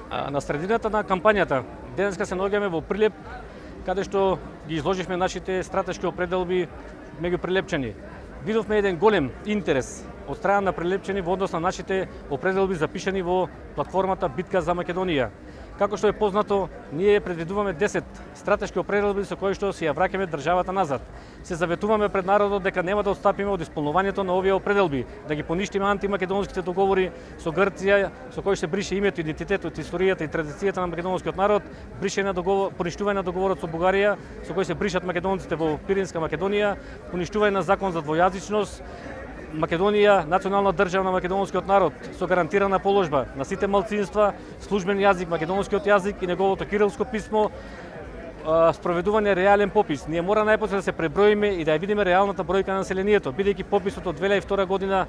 На средината на кампањата, денеска се наоѓаме во Прилеп, каде што ги изложивме нашите стратешки определби меѓу прилепчани. Видовме еден голем интерес од страна на прилепчани во однос на нашите определби запишани во платформата Битка за Македонија. Како што е познато, ние предвидуваме 10 стратешки определби со кои што си ја враќаме државата назад. Се заветуваме пред народот дека нема да отстапиме од исполнувањето на овие определби, да ги поништиме антимакедонските договори со Грција, со кои се брише името, идентитетот, историјата и традицијата на македонскиот народ, бришење на договор, поништување на договорот со Бугарија, со кој се бришат македонците во Пиринска Македонија, поништување на закон за двојазичност, Македонија, национална држава на македонскиот народ со гарантирана положба на сите малцинства, службен јазик, македонскиот јазик и неговото кирилско писмо, спроведување реален попис. Ние мора најпосле да се преброиме и да ја видиме реалната бројка на населението, бидејќи пописот од 2002 година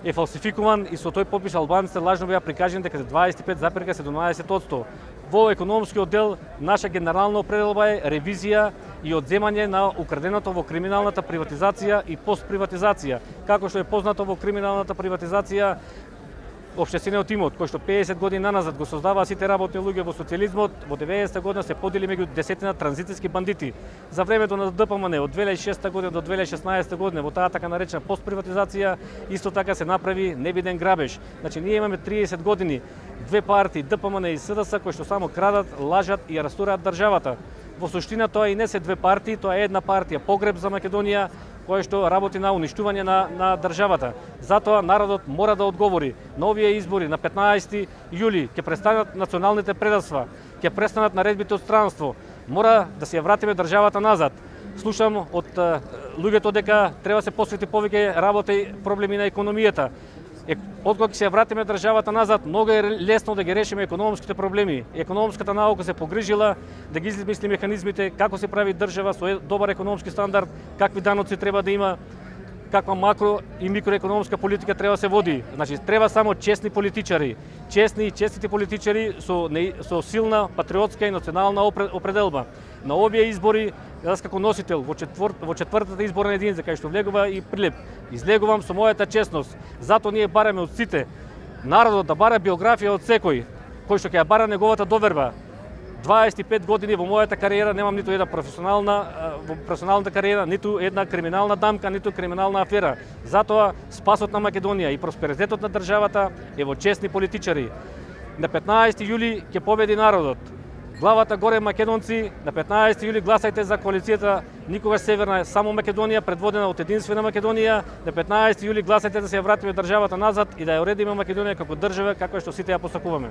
е фалсификуван и со тој попис албанците лажно беа прикажани дека 25,17%. Во економскиот дел наша генерална определба е ревизија и одземање на украденото во криминалната приватизација и постприватизација. Како што е познато во криминалната приватизација, општествениот имот, кој што 50 години наназад го создаваа сите работни луѓе во социјализмот, во 90-та година се подели меѓу десетина транзицијски бандити. За времето на ДПМН од 2006 година до 2016 година во таа така наречена постприватизација исто така се направи невиден грабеж. Значи ние имаме 30 години две партии, ДПМН и СДС, кои што само крадат, лажат и растураат државата. Во суштина тоа и не се две партии, тоа е една партија, Погреб за Македонија, кој што работи на уништување на државата. Затоа народот мора да одговори. На овие избори на 15 јули ќе престанат националните предавства, ќе престанат наредбите од странство. Мора да се ја вратиме државата назад. Слушам од луѓето дека треба се посвети повеќе работа и проблеми на економијата. Откога ќе се вратиме државата назад, многу е лесно да ги решиме економските проблеми. Економската наука се погрижила да ги измисли механизмите како се прави држава со добар економски стандард, какви даноци треба да има, каква макро и микроекономска политика треба да се води. Значи треба само честни политичари, честни и честити политичари со силна патриотска и национална определба. На овие избори, јас како носител во четвртата изборна единица, кај што влегува и Прилеп, излегувам со мојата честност. Затоа ние бараме од сите народот да бара биографија од секој, кој што ќе ја бара неговата доверба. 25 години во мојата кариера немам ниту една професионалната кариера, ниту една криминална дамка, ниту криминална афера. Затоа спасот на Македонија и просперитетот на државата е во честни политичари. На 15 јули ќе победи народот. Главата горе македонци, на 15 јули гласајте за коалицијата Никогаш Северна, само Македонија, предводена од Единствена Македонија. На 15 јули гласајте да се ја вратиме државата назад и да ја уредиме Македонија како држава, како што сите ја посакуваме.